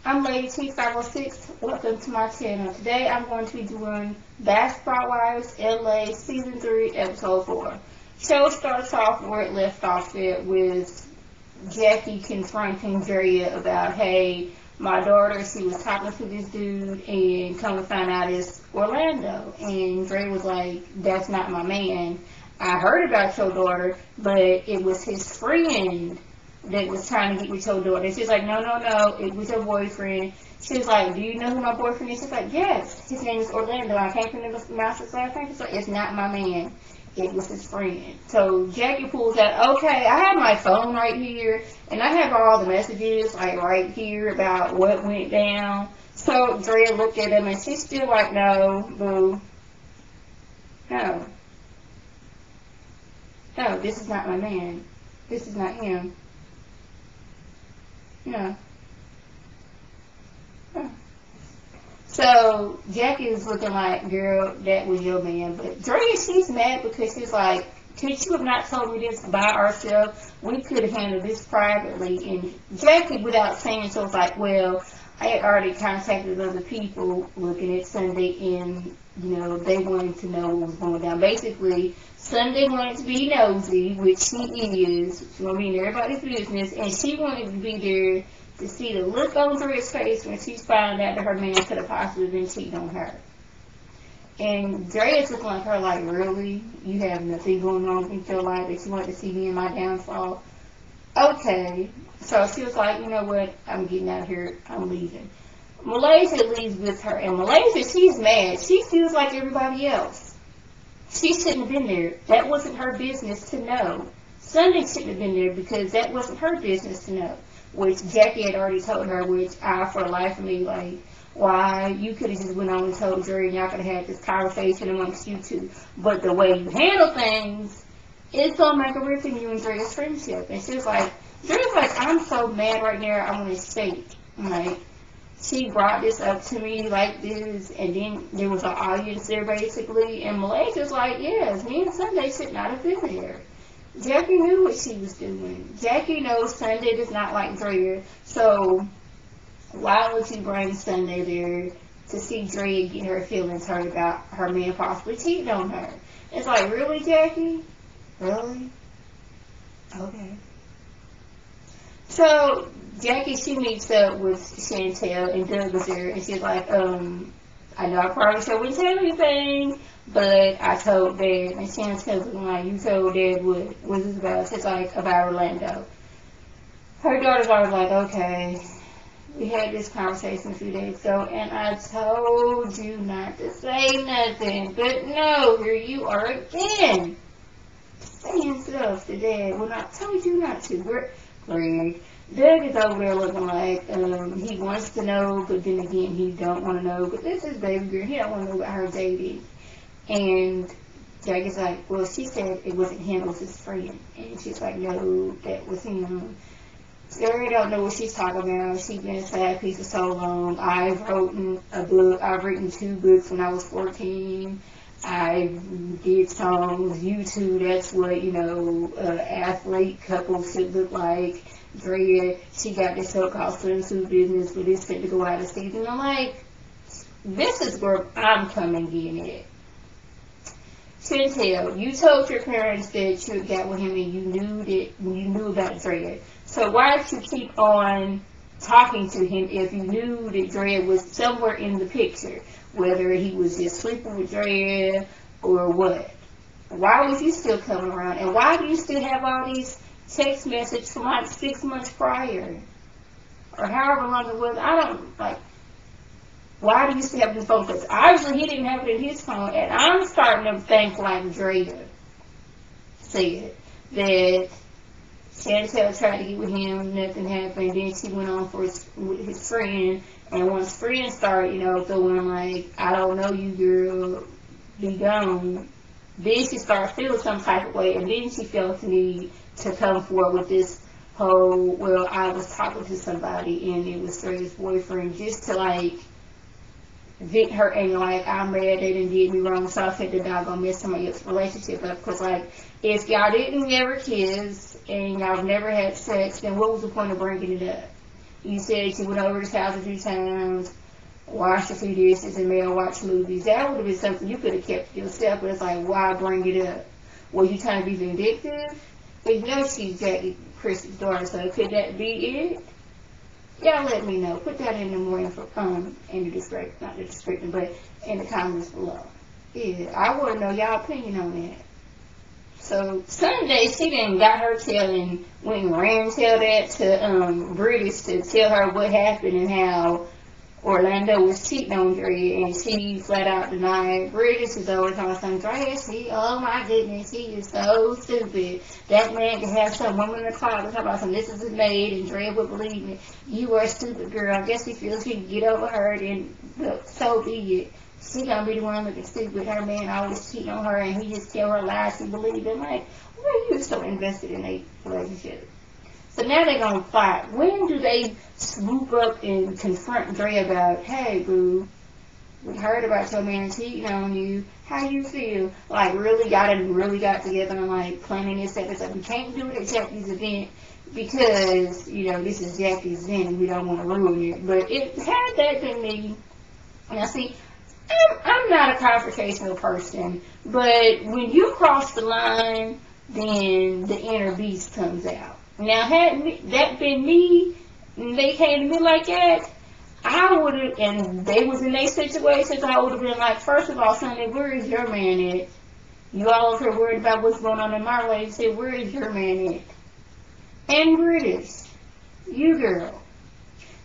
I'm Lady T506. Welcome to my channel. Today I'm going to be doing Basketball Wives LA Season 3, Episode 4. Show starts off where it left off there with Jackie confronting Draya about, hey, my daughter, she was talking to this dude and come to find out it's Orlando. And Draya was like, that's not my man. I heard about your daughter, but it was his friend that was trying to get with your daughter. She's like, no, it was your boyfriend. She was like, do you know who my boyfriend is? She's like, yes, his name is Orlando. I can't remember the master's last name. She's like, it's not my man. It was his friend. So Jackie pulls out, okay, I have my phone right here, and I have all the messages, like, right here about what went down. So Draya looked at him, and she's still like, no, boo. No, this is not my man. This is not him. No. So Jackie is looking like, girl, that was your man. But Draya, she's mad because she's like, could you have not told me this by ourselves? We could have handled this privately. And Jackie, without saying so, was like, well, I had already contacted other people looking at Sunday, and, you know, they wanted to know what was going down. Basically, Sunday wanted to be nosy, which she is. She wanted to be in everybody's business, and she wanted to be there to see the look on Draya's face when she found out that her man could have possibly been cheating on her. And Draya's looking at her like, really? You have nothing going on in your life that you want to see me in my downfall? Okay. So she was like, you know what? I'm getting out of here. I'm leaving. Malaysia leaves with her. And Malaysia, she's mad. She feels like everybody else. She shouldn't have been there. That wasn't her business to know. Sunday shouldn't have been there because that wasn't her business to know. Which Jackie had already told her, which I, for the life of me, like, why, you could have just went on and told Draya and y'all could have had this conversation amongst you two. But the way you handle things, it's going to make a rip in you and Draya's friendship. And she was like, Draya's like, I'm so mad right now, I want to shake. Like, she brought this up to me like this, and then there was an audience there basically, and Malaysia's like, yes, me and Sunday should not have been there. Jackie knew what she was doing. Jackie knows Sunday does not like Draya, so why would you bring Sunday there to see Draya get her feelings hurt about her man possibly cheating on her? It's like, really, Jackie? Really? Okay. So Jackie, she meets up with Shantel, and Doug was there, and she's like, I know I promised I wouldn't tell anything, but I told Dad. And Shantel's like, you told Dad what was this about? She's like, about Orlando. Her daughter's always like, okay, we had this conversation a few days ago, and I told you not to say nothing, but no, here you are again, saying stuff to Dad when I told you not to. Greg. Doug is over there looking like he wants to know, but then again he don't want to know. But this is baby girl. He don't want to know about her dating. And Jack is like, well, she said it wasn't him, it was his friend. And she's like, no, that was him. Sarah don't know what she's talking about. She's been a sad piece for so long. I've written a book. I've written 2 books when I was 14. I did songs. You too. That's what, you know, athlete couple should look like. Draya, she got this so-called swimsuit business, but it's fit to go out of season. I'm like, this is where I'm coming in at. Shantel, you told your parents that you got with him and you knew about Draya. So why did you keep on talking to him if you knew that Draya was somewhere in the picture? Whether he was just sleeping with Draya or what? Why was you still coming around? And why do you still have all these text messages from like 6 months prior? Or however long it was. I don't, like, why do you still have this phone? Because obviously he didn't have it in his phone. And I'm starting to think like Draya said that Shantel tried to get with him, nothing happened. Then she went on with his friend. And once friends started, you know, going like, I don't know you, girl, be gone. Then she started feeling some type of way. And then she felt the need to come forward with this whole, well, I was talking to somebody and it was Draya's boyfriend, just to like vent her anger, like, I'm mad they didn't did me wrong, so I said that y'all gonna mess somebody else's relationship up. Because like, if y'all didn't ever kiss and y'all never had sex, then what was the point of bringing it up? You said you went over to his house a few times, watched a few dishes, and made her watch movies. That would have been something you could have kept to yourself, but it's like, why bring it up? Were you trying to be vindictive? But you know she's Jackie Chris's daughter, so could that be it? Y'all let me know. Put that in the more info, in the description, not the description, but in the comments below. Yeah, I want to know y'all opinion on that. So Sunday, she then got her tail and went and ran tell that to British to tell her what happened and how Orlando was cheating on Draya, and she flat out denied. British is always talking about something. Draya, oh my goodness, he is so stupid. That man can have some woman in the closet talking about something. This is his maid, and Draya would believe me. You are a stupid girl. I guess he feels he can get over her, and so be it. She gonna be the one looking stupid. Her man always cheating on her, and he just tell her lies. She believe it. Like, why are you so invested in a relationship? So now they're gonna fight. When do they swoop up and confront Draya about, hey, boo, we heard about your man cheating on you. How you feel? Like, really got together and like planning this episode. We can't do it at Jackie's event because, you know, this is Jackie's event and we don't want to ruin it. But it had that been me. Now, see, I'm not a confrontational person, but when you cross the line, then the inner beast comes out. Now, had that been me, and they came to me like that, I would have, and they was in their situations, I would have been like, first of all, Sunday, where is your man at? You all over here worried about what's going on in my relationship, where is your man at? And British, you girl,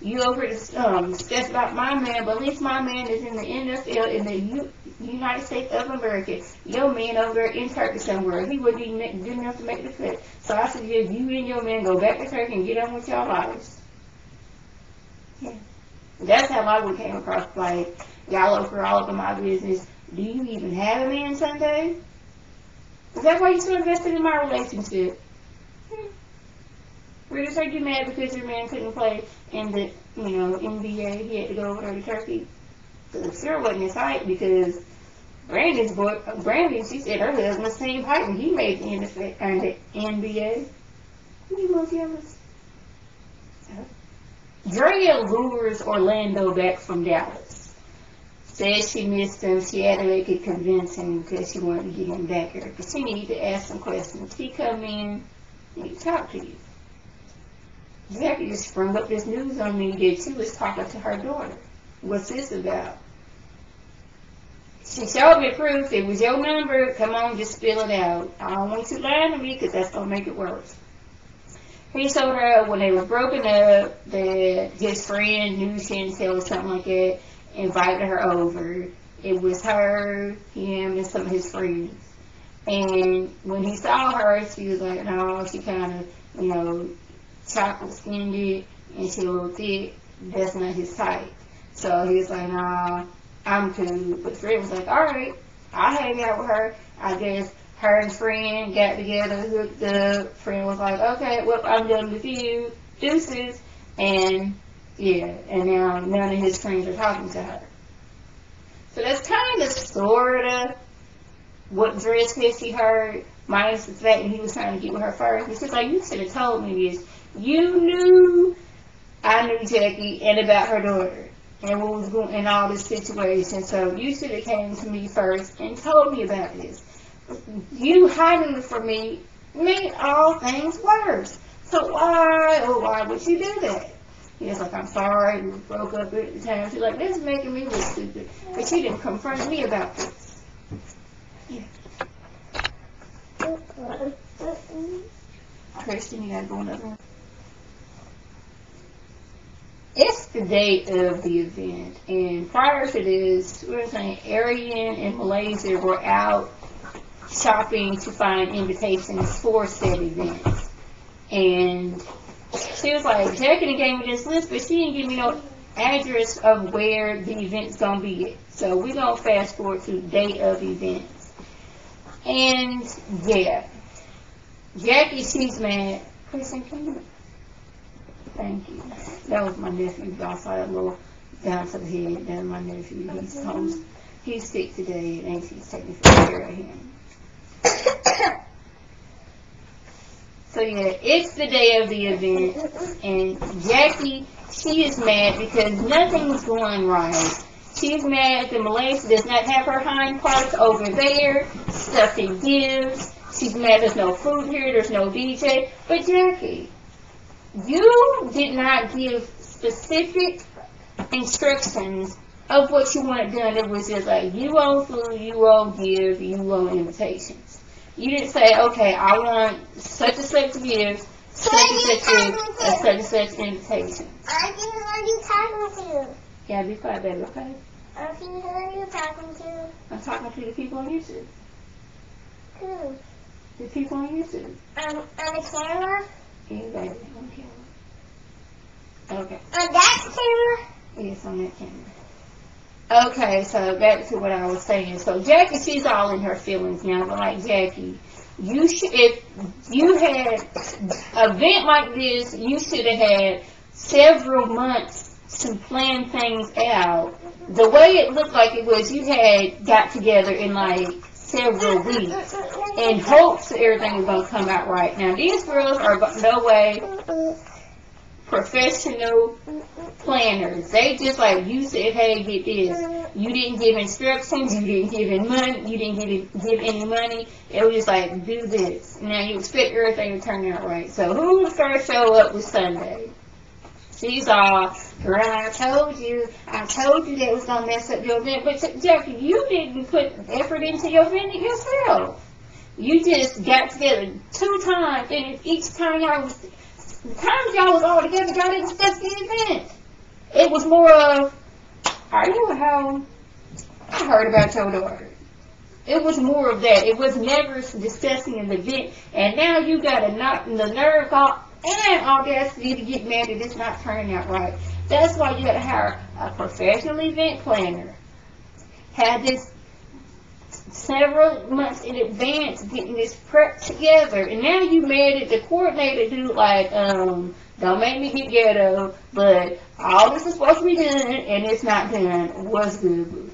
you over here stress about my man, but at least my man is in the NFL, in the United States of America. Your man over there in Turkey somewhere. He wouldn't even good enough to make the cut. So I suggest you and your man go back to Turkey and get on with your lives. Yeah. That's how I would came across, like, y'all over all up in my business. Do you even have a man Sunday? Is that why you're so invested in my relationship? We're just like you mad because your man couldn't play in the, NBA. He had to go over there to Turkey. It sure wasn't his height because Brandon, she said her husband was the same height when he made the NBA. You look jealous. Draya lures Orlando back from Dallas. Says she missed him. She had to make it convincing because she wanted to get him back here. Because she needed to ask some questions. He come in and he talk to you. Jackie just sprung up this news on me that she was talking to her daughter. What's this about? She showed me proof. It was your number. Come on, just spill it out. I don't want you lying to me because that's going to make it worse. He told her when they were broken up that his friend knew Shantel or something like that, invited her over. It was her, him, and some of his friends. And when he saw her, she was like, no, she kind of, chocolate skinned it, and she a little thick. That's not his type. So he was like, nah, I'm cool. But the friend was like, alright, I'll hang out with her. I guess her and friend got together, hooked up. Friend was like, okay, well, I'm done with you. Deuces. And, yeah, and now none of his friends are talking to her. So that's kind of, sort of, what Draya said she heard, minus the fact that he was trying to get with her first. It's just like, you should have told me this. You knew I knew Jackie and about her daughter and what was going in all this situation. So you should have came to me first and told me about this. You hiding it from me made all things worse. So why would you do that? He was like, I'm sorry, we broke up at the time. She's like, this is making me look stupid. But she didn't confront me about this. Yeah. Christian, you gotta go another one. It's the day of the event, and prior to this, we were saying Arian and Malaysia were out shopping to find invitations for said events. And she was like, Jackie gave me this list, but she didn't give me no address of where the event's gonna be at. So we're gonna fast forward to day of events. And yeah, Jackie, she's mad. Kristen, can you? Thank you. That was my nephew. Also, a little down to the head. That's my nephew. He's home. He's sick today, and Auntie's taking care of him. So yeah, it's the day of the event, and Jackie, she is mad because nothing's going right. She's mad that Malaysia does not have her hind parts over there, stuffing gifts. She's mad there's no food here, there's no DJ. But Jackie, you did not give specific instructions of what you want done. It was just like, you want food, you want give, you want invitations. You didn't say, okay, I want such and such gifts, such and such gifts, such and such invitation. Auntie, who are you talking to? Yeah, be quiet, baby, okay? Auntie, who are you talking to? I'm talking to the people on YouTube. Who? The people on YouTube. On the camera? Yeah, baby, on camera. Okay. On that camera? Yes, on that camera. Okay, so back to what I was saying. So Jackie, she's all in her feelings now, but like Jackie, you should, if you had an event like this, you should have had several months to plan things out. The way it looked like it was, you had got together in like several weeks in hopes that everything was going to come out right. Now, these girls are no way professional planners. They just like, you said, hey, get this. You didn't give instructions, you didn't give any money, you didn't give any money. It was just like, do this. Now you expect everything to turn out right. So who was first show up was Sunday. She's all, girl, I told you that was going to mess up your event. But Jackie, you didn't put effort into your event yourself. You just got together 2 times, and each time y'all was all together, y'all didn't discuss the event. It was more of, are you at home? I heard about your daughter. It was more of that. It was never discussing an event, and now you got the nerve and audacity to get mad that it's not turning out right. That's why you got to hire a professional event planner. Have this several months in advance getting this prep together, and now you made it the coordinator do like, don't make me get ghetto, but all this is supposed to be done and it's not done. What's good?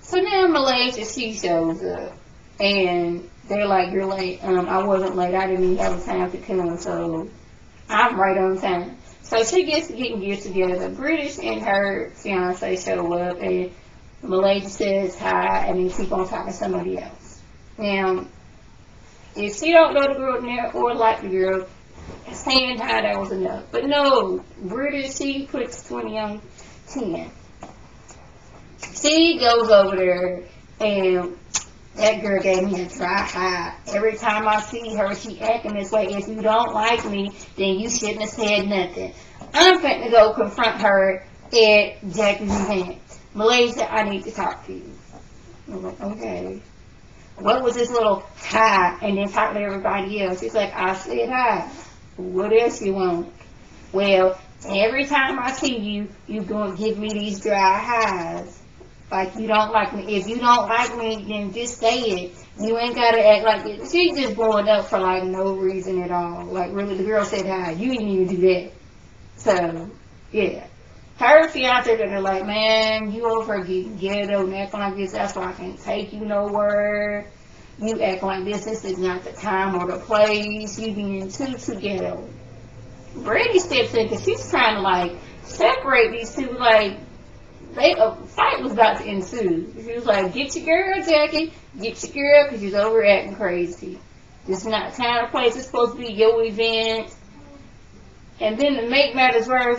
So now Malaysia, she shows up, and they're like, you're late. I wasn't late. I didn't even have time to come, so I'm right on time. So she gets to getting gears together. British and her fiance show up, and Malaysia says hi, and then keep on talking to somebody else. Now, if she don't know the girl there or like the girl, saying hi, that was enough. But no, British, she puts 20 on 10. She goes over there, and that girl gave me a dry eye. Every time I see her, she acting this way. If you don't like me, then you shouldn't have said nothing. I'm going to go confront her at Jackie's event. Malaysia, I need to talk to you. I'm like, okay. What was this little hi and then talk to everybody else? She's like, I said hi. What else you want? Well, every time I see you, you're going to give me these dry highs. Like you don't like me. If you don't like me, then just say it. You ain't got to act like it. She's just blowing up for like no reason at all. Like really, the girl said hi. You didn't even do that. So, yeah. Her fiance, they're like, man, you over getting ghetto and acting like this. That's why I can't take you nowhere. You act like this. This is not the time or the place. You being too ghetto. Brady steps in because she's trying to like separate these two. Like, a fight was about to ensue. She was like, get your girl, Jackie. Get your girl because she's over acting crazy. This is not the time or place. It's supposed to be your event. And then to make matters worse,